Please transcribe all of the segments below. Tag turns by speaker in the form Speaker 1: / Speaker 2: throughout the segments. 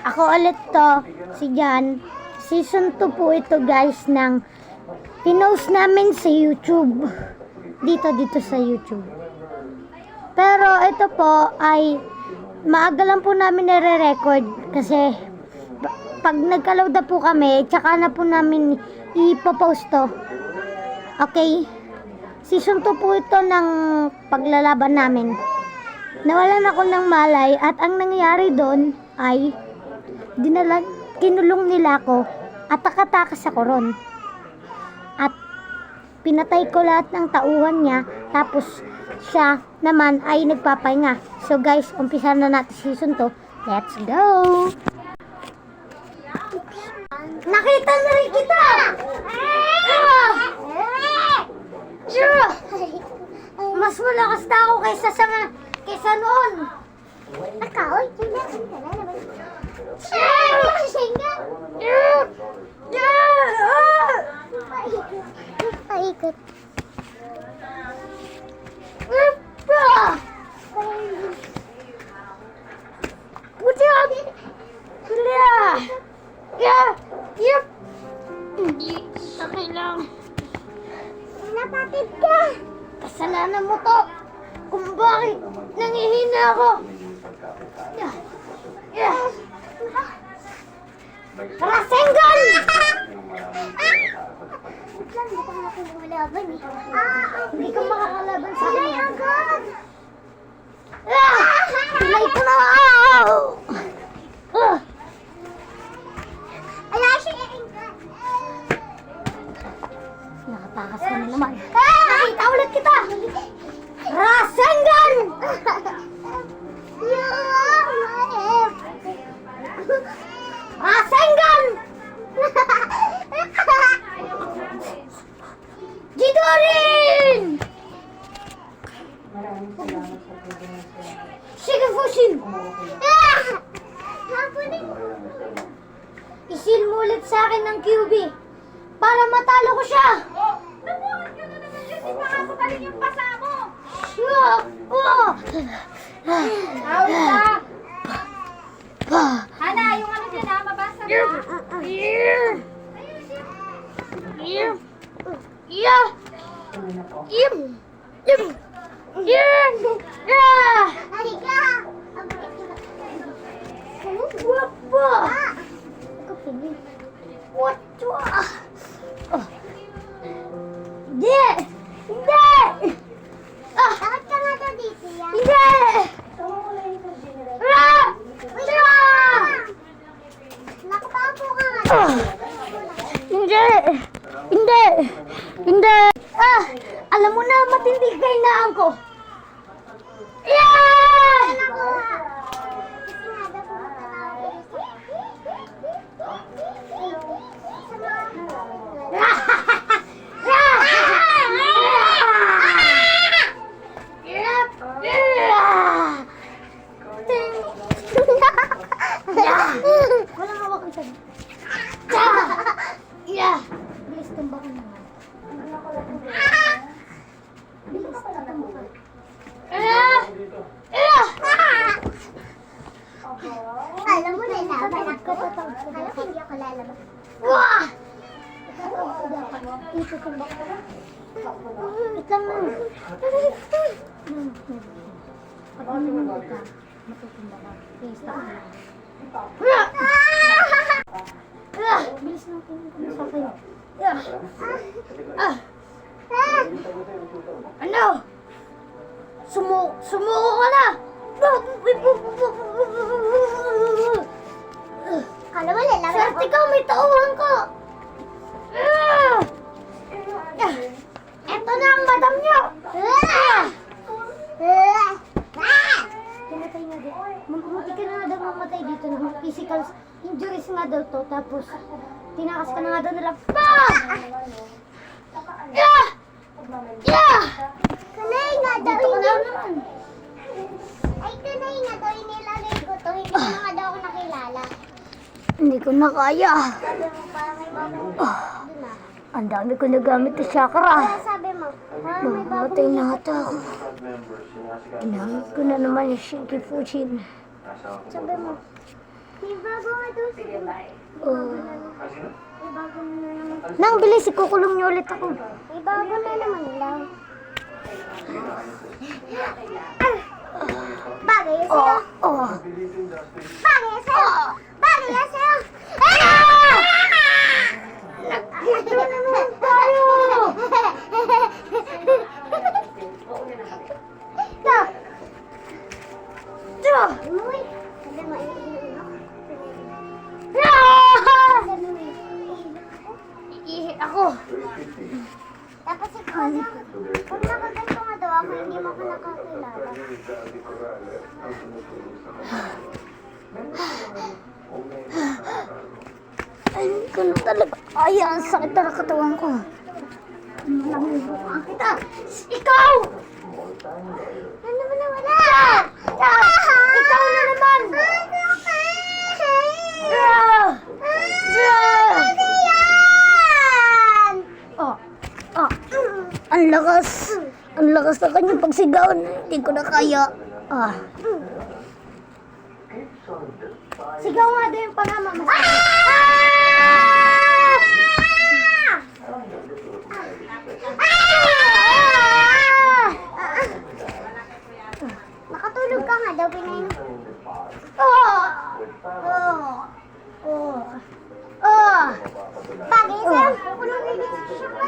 Speaker 1: Ako ulit to, si Jan. Season 2 po ito guys ng pinost namin sa YouTube. Dito sa YouTube. Pero ito po ay maaga lang po namin nare-record kasi pag nagka-load na po kami, tsaka na po namin ipopost to. Okay? Season 2 po ito ng paglalaban namin. Nawalan ako ng malay at ang nangyari doon ay kinulong nila ako at takatakas ako ron. At pinatay ko lahat ng tauhan niya, tapos siya naman ay nagpapahinga. So guys, umpisa na natin season 2. Let's go! Nakita na rin kita! Mas malakas na ako kaysa noon. Nakaoy, paikot. Putyag! Yep! Okay lang. Napatid ka! Kasalanan mo to! Kung bakit nangihina ako! Rasengan! Hindi ka makakalaban sa akin. Pilay ko na! Nakatakas ka na naman. Nakita ulit kita! Rasengan! Rasengan! Jidorin! Sige, Fushin! Isil mo ulit sa akin ng QB para matalo ko siya!
Speaker 2: Nabuhat nyo na naman yun! Di baka magaling yung pasa mo! Hala, yung ano dyan ha, mabasa mo
Speaker 1: What? Hindi! Hindi!
Speaker 3: Bakit ka nga daw dito yan?
Speaker 1: Hindi!
Speaker 3: Nakapaupo ka nga.
Speaker 1: Hindi! Hindi! Hindi! Alam mo na, matindi kainaan ko. Yeah! Walang hawakan siya. Bilis tumbakan naman. Bilis tumbakan.
Speaker 3: Alam mo na laban ako. Alam mo hindi ako lalabas.
Speaker 1: Wah! Ito tumbakan. Wait lang na. Pag naman ka, matutumba ka. Bilis na ka. Bilis na ako. Sa akin. Ano? Sumuko ka na!
Speaker 3: Alam mo lalaban ako.
Speaker 1: Swerte ka, may tauhan ko! Eto na ang madam nyo! Pumatay nga dito. Mabuti ka na nga daw mamatay dito. Physical injuries nga daw to. Tapos, tinakas ka na nga daw nila.
Speaker 3: Kanay nga daw.
Speaker 1: Dito ka na naman.
Speaker 3: Ay, kanay nga daw. Inilalay ko to. Hindi ko na nga daw ako nakilala.
Speaker 1: Hindi ko na kaya.
Speaker 3: Parang may bago.
Speaker 1: Ang dami ko nagamit na chakra.
Speaker 3: Kaya sabi mo, parang may bago.
Speaker 1: Mamatay na ata ako. Ginamit ko na naman yung Shinky Fushin.
Speaker 3: Sabi mo, may bago nga daw siya.
Speaker 1: Oh.
Speaker 3: May bago na naman.
Speaker 1: Nang bilis, ikukulong niyo ulit ako.
Speaker 3: May bago na naman lang. Bagay sa'yo.
Speaker 1: Oh.
Speaker 3: Bagay sa'yo. Bagay sa'yo.
Speaker 1: Ito naman tayo! Ito!
Speaker 3: Uy, sabi mo, iihi ako. Sabi mo,
Speaker 1: Iihi ako.
Speaker 3: tapos ikaw na, kung nakaganto nga daw ako, hindi mo ako nakakilala.
Speaker 1: Ay, hindi ko na talaga. Ay, ang sakit na katawan ko. Nangubukan kita. Ikaw!
Speaker 3: Ano naman na wala?
Speaker 1: Ikaw na naman! Oh. Oh. Ang lakas. Ang lakas na kanyang pagsigaw. Hindi ko na kaya. Ah. Sigaw nga doon yung panama mo.
Speaker 3: Nakatulog ka nga daw, pinainom. Bagay sa'yo, kulong bibig siya pa.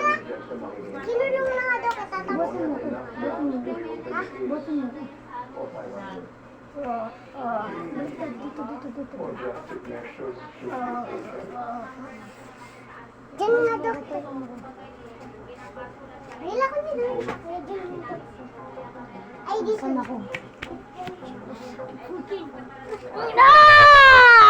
Speaker 3: Kinulong na nga daw kita. Tapos, Diyan nga daw kita. Wala ko niya doon sa kuya, diyan nga daw. Ay, di
Speaker 1: Saan
Speaker 3: sa
Speaker 1: ako? Ah!